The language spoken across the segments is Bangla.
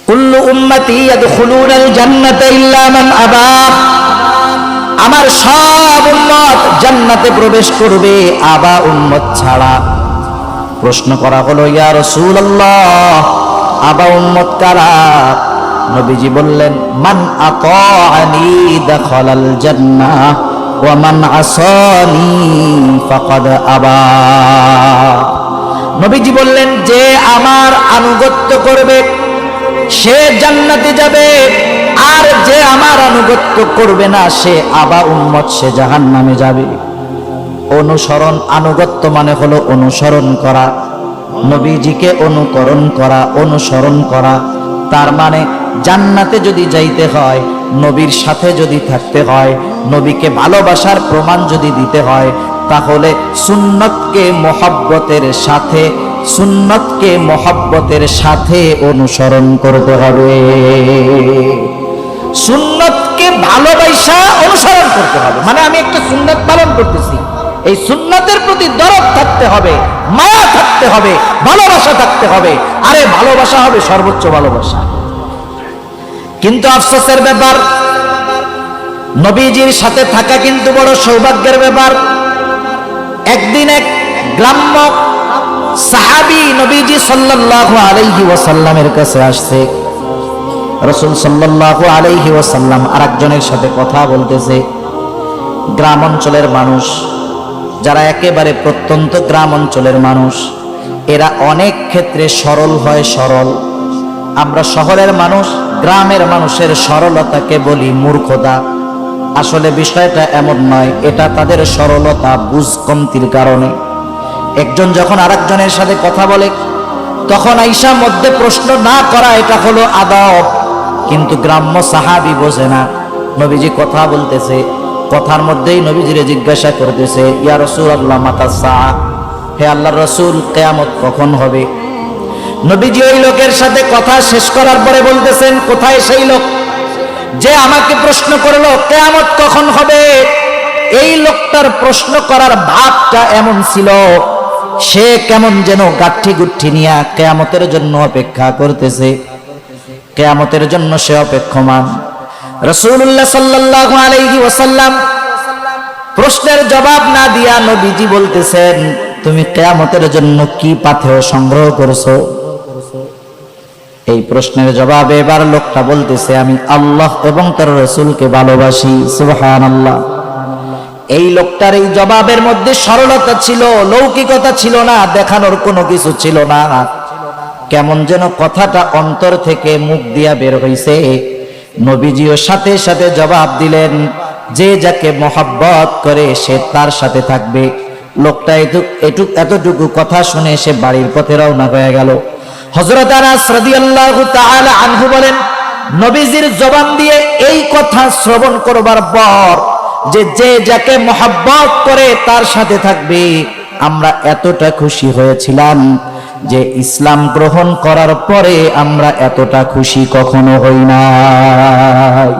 কুল্লু উম্মতি ইয়াদখুলুনাল জান্নাতা ইল্লা মান আবা, আমার সব উম্মত জান্নাতে প্রবেশ করবে আবা উম্মত ছাড়া। প্রশ্ন করা হলো, ইয়া রাসূলুল্লাহ, আবা উম্মত কারা? নবীজি বললেন, মান আতাআনি দাখালাল জান্নাহ ওয়া মান আসানি ফাকাদ আবা। নবীজি বললেন, যে আমার আনুগত্য করবে সে জান্নাতে যাবে, আর যে আমার আনুগত্য করবে না সে আবা উম্মত, সে জাহান্নামে যাবে। অনুসরণ, আনুগত্য মানে হলো অনুসরণ করা, নবীজিকে অনুকরণ করা, অনুসরণ করা। তার মানে জান্নাতে যদি যাইতে হয়, নবীর সাথে যদি থাকতে হয়, নবীকে ভালোবাসার প্রমাণ যদি দিতে হয়, তাহলে সুন্নতকে মহব্বতের সাথে, সুন্নতকে মহব্বতের সাথে অনুসরণ করতে হবে। সুন্নতকে ভালোবাসা অনুসরণ করতে হবে, মানে আমি একটা সুন্নত পালন করতেছি, এই সুন্নতের প্রতি দরদ থাকতে হবে, মায়া থাকতে হবে, ভালোবাসা থাকতে হবে। আরে ভালোবাসা হবে সর্বোচ্চ ভালোবাসা। কিন্তু আফসোসের ব্যাপার, নবীজির সাথে থাকা কিন্তু বড় সৌভাগ্যের ব্যাপার। একদিন এক গ্রাম্য সাহাবী নবীজি সাল্লাল্লাহু আলাইহি ওয়াসাল্লামের কাছে আসছে। রাসূল সাল্লাল্লাহু আলাইহি ওয়াসাল্লাম আরেকজনের সাথে কথা বলতেছে। গ্রাম অঞ্চলের মানুষ, যারা একেবারে প্রত্যন্ত গ্রাম অঞ্চলের মানুষ, এরা অনেক ক্ষেত্রে সরল হয়, সরল। আমরা শহরের মানুষ, গ্রামের মানুষের সরলতাকে বলি মূর্খতা। আসলে বিষয়টা এমন নয়, এটা তাদের সরলতা, বুঝ কমতির কারণে। একজন যখন আরেকজনের সাথে কথা বলে, তখন আইসা মধ্যে প্রশ্ন না করা, এটা হলো আদব। কিন্তু গ্রাম্য সাহাবী বোঝে না, নবীজি কথা বলতেছে, কথার মধ্যেই নবীজিরে জিজ্ঞাসা করতেছে, ইয়া রাসূলুল্লাহ মাতা সাআ, হে আল্লাহর রাসূল, কিয়ামত কখন হবে? নবীজি ওই লোকের সাথে কথা শেষ করার পরে বলতেছেন, কোথায় সেই লোক যে আমাকে প্রশ্ন করলো কিয়ামত কখন হবে? এই লোকটার প্রশ্ন করার ভাবটা এমন ছিল, সে কেমন যেন গাঠি গুঠি নিয়ে কিয়ামতের জন্য অপেক্ষা করতেছে, কিয়ামতের জন্য সে অপেক্ষমান। রাসূলুল্লাহ সাল্লাল্লাহু আলাইহি ওয়াসাল্লাম প্রশ্নের জবাব না দিয়া নবীজি বলতেছেন, তুমি কিয়ামতের জন্য কি পাথেয় সংগ্রহ করছো? এই প্রশ্নের জবাবে এবার লোকটা বলতেছে, আমি আল্লাহ এবং তার রাসূলকে ভালোবাসি। সুবহানাল্লাহ। এই লোকটার এই জবাবের মধ্যে সরলতা ছিল, লৌকিকতা ছিল না, দেখানোর কোনো কিছু ছিল না। কেমন যেন কথাটা অন্তর থেকে মুখ দিয়া বের হইছে। নবীজিও সাথে সাথে জবাব দিলেন, যে যাকে মহব্বত করে সে তার সাথে থাকবে। লোকটা এতটুকু কথা শুনে সে বাড়ির পথে রওনা হয়ে গেল। হযরত আনাস রাদিয়াল্লাহু তাআলা আনহু বলেন, নবীজির জবান দিয়ে এই কথা শ্রবণ করবার পর, যে যাকে মহব্বত করে তার সাথে থাকবে, আমরা এতটা খুশি হয়েছিলাম যে ইসলাম গ্রহণ করার পরে আমরা এতটা খুশি কখনো হই নাই।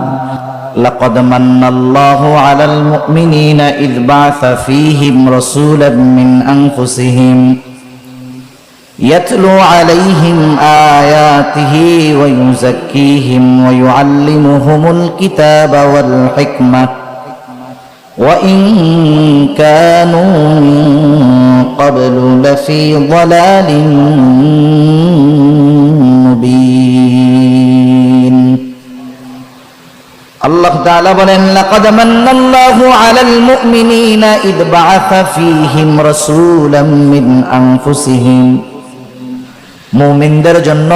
লাকাদ মান্নাল্লাহু আলাল মুমিনিনা ইয বা'সা ফীহিম রাসূলাম মিন আনফুসিহিম ইয়াতলু আলাইহিম আয়াতিহি ওয়া ইউযাক্কিহিম ওয়া ইউআল্লিমুহুমুল কিতাবা ওয়াল হিকমাহ وَإِن كَانُوا مِن قَبْلُ لَفِي ضَلَالٍ مُبِينٍ। আল্লাহ তাআলা বলেন, লাকাদ মান্নাল্লাহু আলাল মুমিনিনা ইয বা'আসা ফীহিম রাসূলাম মিন আনফুসিহিম। মুমিনদের জন্য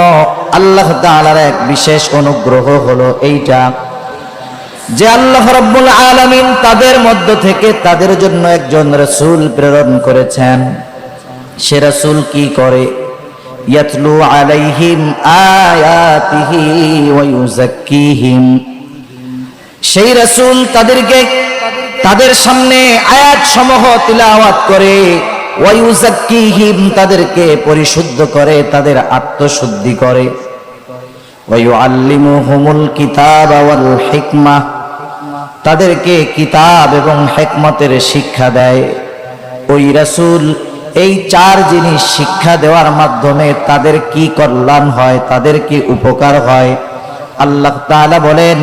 আল্লাহ তাআলার এক বিশেষ অনুগ্রহ হলো এইটা যে আল্লাহ রাব্বুল আলামিন তাদের মধ্য থেকে তাদের জন্য একজন রাসূল প্রেরণ করেছেন। সে রাসূল কি করে? ইয়াতলু আলাইহিম আয়াতিহি ওয়া ইউযাক্কিহিম। সেই রাসূল তাদেরকে তাদের সামনে আয়াত সমূহ তিলাওয়াত করে, ওয়া ইউযাক্কিহিম, তাদেরকে পরিশুদ্ধ করে, তাদের আত্মশুদ্ধি করে, ওয়া ইউআল্লিমুহুমুল কিতাবা ওয়াল হিকমাহ, তাদেরকে কিতাব এবং হিকমতের শিক্ষা দেয়। ওই রাসূল এই চার জিনিস শিক্ষা দেওয়ার মাধ্যমে তাদের কি কল্যাণ হয়, তাদের কি উপকার হয়। আল্লাহ তাআলা বলেন,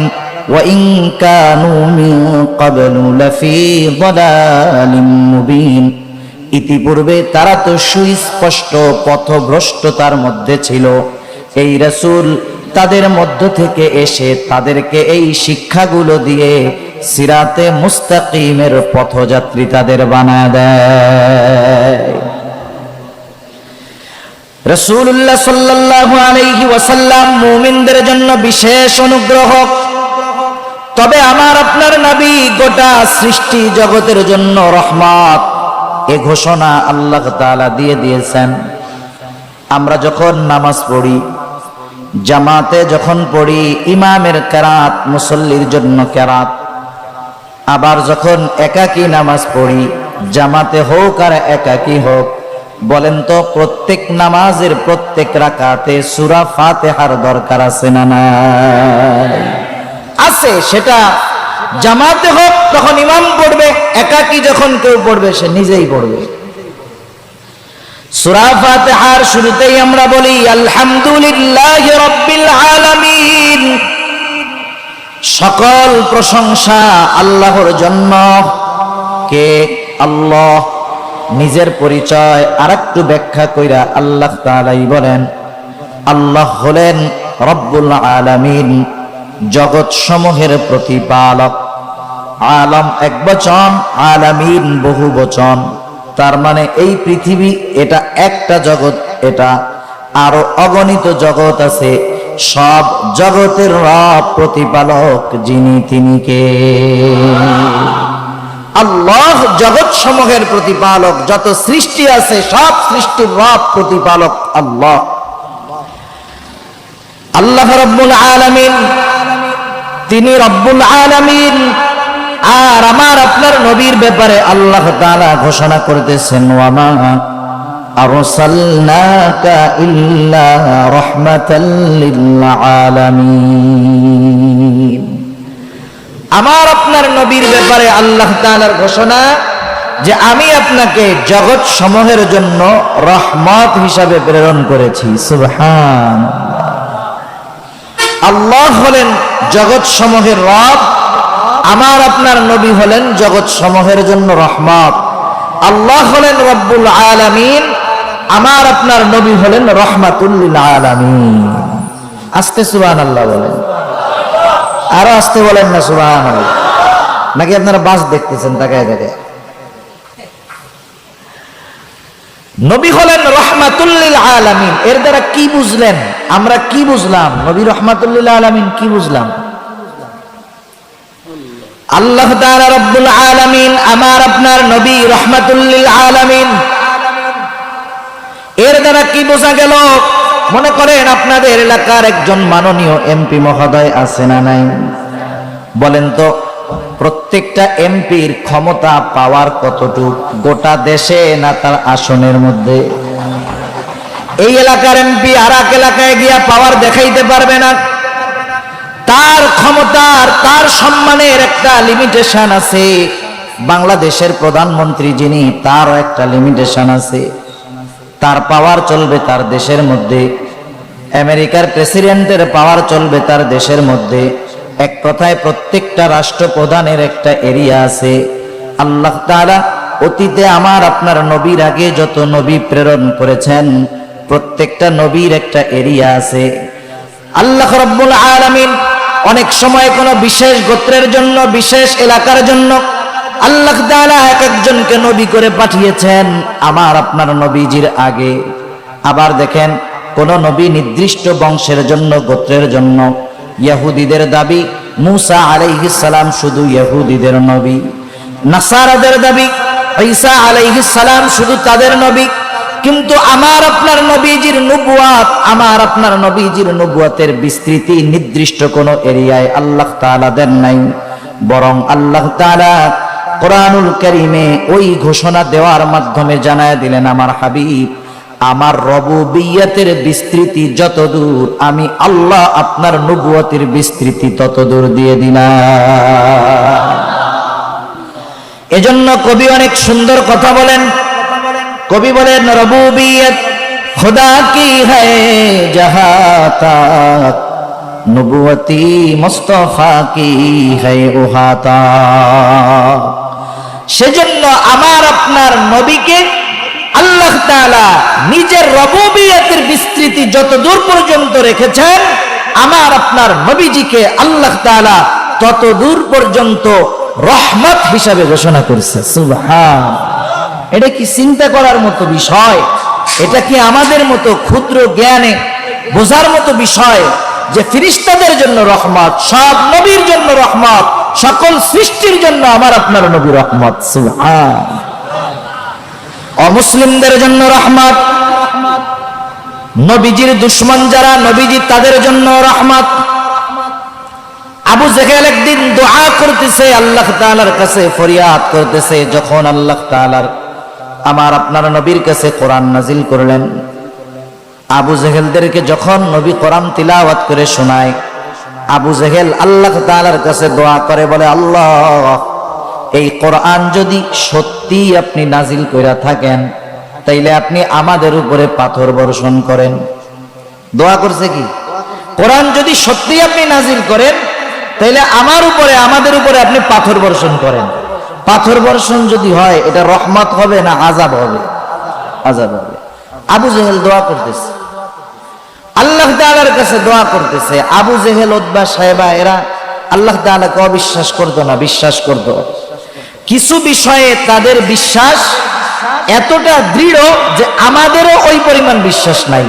ওয়া ইন কানু মিন ক্বাবলু লাফি যালালিম মুবিন, ইতিপূর্বে তারা তো সুস্পষ্ট পথভ্রষ্টতার মধ্যে ছিল। এই রাসূল তাদের মধ্য থেকে এসে তাদেরকে এই শিক্ষাগুলো দিয়ে সিরাতে মুস্তাকিমের পথযাত্রী তাদের বানায় দেয়। রাসূলুল্লাহ সাল্লাল্লাহু আলাইহি ওয়াসাল্লাম মুমিনদের জন্য বিশেষ অনুগ্রহ, তবে আমার আপনার নবী গোটা সৃষ্টি জগতের জন্য রহমত। এ ঘোষণা আল্লাহ তাআলা দিয়ে দিয়েছেন। আমরা যখন নামাজ পড়ি, জামাতে যখন পড়ি, ইমামের কেরাত, মুসল্লির জন্য কেরাত। আবার যখন একাকী নামাজ পড়ি, জামাতে হোক আর একাকী হোক, বলেন তো প্রত্যেক নামাজের প্রত্যেক রাকাতে সূরা ফাতিহার দরকার আছে না নাই? আছে। সেটা জামাতে হোক তখন ইমাম পড়বে, একাকী যখন কেউ পড়বে সে নিজেই পড়বে। সূরা ফাতিহার শুরুতেই আমরা বলি আলহামদুলিল্লাহি রাব্বিল আলামিন, সকল প্রশংসা আল্লাহর জন্য। কে? আল্লাহ। নিজের পরিচয় আরেকটু ব্যাখ্যা কইরা আল্লাহ তাআলাই বলেন, আল্লাহ হলেন রব্বুল আলামিন, জগৎ সমূহের প্রতিপালক। আলম এক বচন, আলামিন বহু বচন। তার মানে এই পৃথিবী এটা একটা জগৎ, এটা আরো অগণিত জগৎ আছে। সব জগতের রব, প্রতিপালক যিনি, তিনি কে? আল্লাহ জগৎ সমূহের প্রতিপালক। যত সৃষ্টি আছে সব সৃষ্টির রব, প্রতিপালক আল্লাহ। আল্লাহ রব্বুল আলামিন, তিনি রব্বুল আলামিন। আর আমার আপনার নবীর ব্যাপারে আল্লাহ তাআলা ঘোষণা করতেছেন, ওয়া মা আরসালনাকা ইল্লা রাহমাতাল লিল আলামিন। আমার আপনার নবীর ব্যাপারে আল্লাহ তাআলার ঘোষণা যে আমি আপনাকে জগৎ সমূহের জন্য রহমত হিসাবে প্রেরণ করেছি। সুবহানাল্লাহ। আল্লাহ হলেন জগৎ সমূহের রব, আমার আপনার নবী হলেন জগৎ সমূহের জন্য রহমত। আল্লাহ হলেন রব্বুল আলামিন, আমার আপনার নবী হলেন রহমাতুল লিল আলামিন। আস্তে সুবহানাল্লাহ বলেন, আরো আস্তে বলেন না সুবহানাল্লাহ। নাকি আপনারা বাস দেখতেছেন তাকায় তাকায়? নবী হলেন রহমাতুল লিল আলামিন। এর দ্বারা কি বুঝলেন? আমরা কি বুঝলাম? নবী রহমাতুল লিল আলামিন কি বুঝলাম? আল্লাহ তাআলা রব্বুল আলামিন, আমার আপনার নবী রহমাতুল লিল আলামিন। এর দ্বারা কি বোঝা গেল? মনে করেন আপনাদের এলাকার একজন মাননীয় এমপি মহোদয় আছে না নাই? বলেন তো প্রত্যেকটা এমপির ক্ষমতা পাওয়ার কতটুকু গোটা দেশে না তার আসনের মধ্যে? এই এলাকার এমপি আর এক এলাকায় গিয়া পাওয়ার দেখাইতে পারবে না। তার ক্ষমতার, তার সম্মানের একটা লিমিটেশন আছে। বাংলাদেশের প্রধানমন্ত্রী যিনি, তারও একটা লিমিটেশন আছে। তার পাওয়ার চলবে তার দেশের মধ্যে। আমেরিকার প্রেসিডেন্টের পাওয়ার চলবে তার দেশের মধ্যে। এক কথায় প্রত্যেকটা রাষ্ট্রপ্রধানের একটা এরিয়া আছে। আল্লাহ তাআলা অতীতে আমার আপনার নবীর আগে যত নবী প্রেরণ করেছেন, প্রত্যেকটা নবীর একটা এরিয়া আছে। আল্লাহ রাব্বুল আলামিন অনেক সময় কোনো বিশেষ গোত্রের জন্য, বিশেষ এলাকার জন্য আল্লাহ তাআলা এক একজনকে নবী করে পাঠিয়েছেন আমার আপনার নবীজির আগে। আবার দেখেন কোন নবী নির্দিষ্ট বংশের জন্য, গোত্রের জন্য। ইহুদিদের দাবি মূসা আলাইহিস সালাম শুধু ইহুদিদের নবী, নাসারাদের দাবি ঈসা আলাইহিস সালাম শুধু তাদের নবী। কিন্তু আমার আপনার নবীজির নবুয়াত, আমার আপনার নবীজির নবুয়াতের বিস্তৃতি নির্দিষ্ট কোন এরিয়ায় আল্লাহ তাআলা দেন নাই, বরং আল্লাহ তাআলা কোরআনুল কারীমে ওই ঘোষণা দেওয়ার মাধ্যমে জানায় দিলেন, আমার হাবিব, আমার রবুবিয়তের বিস্তৃতি যত দূর, আমি আল্লাহ আপনার নবুয়তের বিস্তৃতি তত দূর দিয়ে দিলাম। এজন্য কবি অনেক সুন্দর কথা বলেন, কবি বলেন রবুবিয়ত खुदा की है जहाँ तक नबुवती मुस्तफा की है वहाँ तक। সেজন্য আমার আপনার নবীকে আল্লাহ তাআলা নিজের রবুবিয়তের বিস্তৃতি যত দূর পর্যন্ত রেখেছেন, আমার আপনার নবীজিকে আল্লাহ তাআলা তত দূর পর্যন্ত রহমত হিসাবে ঘোষণা করেছে। সুবহান। এটা কি চিন্তা করার মতো বিষয়? এটা কি আমাদের মতো ক্ষুদ্র জ্ঞানে বোঝার মতো বিষয় যে ফেরেশতাদের জন্য রহমত, সব নবীর জন্য রহমত, সকল সৃষ্টির জন্য আমার আপনার নবী রহমত। সুবহান। অমুসলিমদের জন্য রহমত, নবীজির দুশমন যারা নবীজি তাদের জন্য রহমত। আবু জেহেল একদিন দোয়া করতেছে, আল্লাহ তাআলার কাছে ফরিয়াদ করতেছে, যখন আল্লাহ তাআলার আমার আপনার নবীর কাছে কোরআন নাজিল করলেন, আবু জেহেলদেরকে যখন নবী কোরআন তিলাওয়াত করে শোনায়, আবু জেহেল আল্লাহ তাআলার কাছে দোয়া করে, বলে আল্লাহ, এই কোরআন যদি সত্যি আপনি নাজিল কইরা থাকেন, তাইলে আপনি আমাদের উপরে পাথর বর্ষণ করেন। দোয়া করছে কি, কোরআন যদি সত্যি আপনি নাজিল করেন, তাইলে আমার উপরে, আমাদের উপরে আপনি পাথর বর্ষণ করেন। পাথর বর্ষণ যদি হয়, এটা রহমত হবে না আযাব হবে? আযাব হবে। আবু জেহেল দোয়া করতেছে, আল্লাহ তাআলার কাছে দোয়া করতেছে। আবু জেহেল, উতবা, সাইবা এরা আল্লাহ তাআলাকে অবিশ্বাস করতো না, বিশ্বাস করতো। কিছু বিষয়ে তাদের বিশ্বাস এতটা দৃঢ় যে আমাদেরও ওই পরিমাণ বিশ্বাস নাই।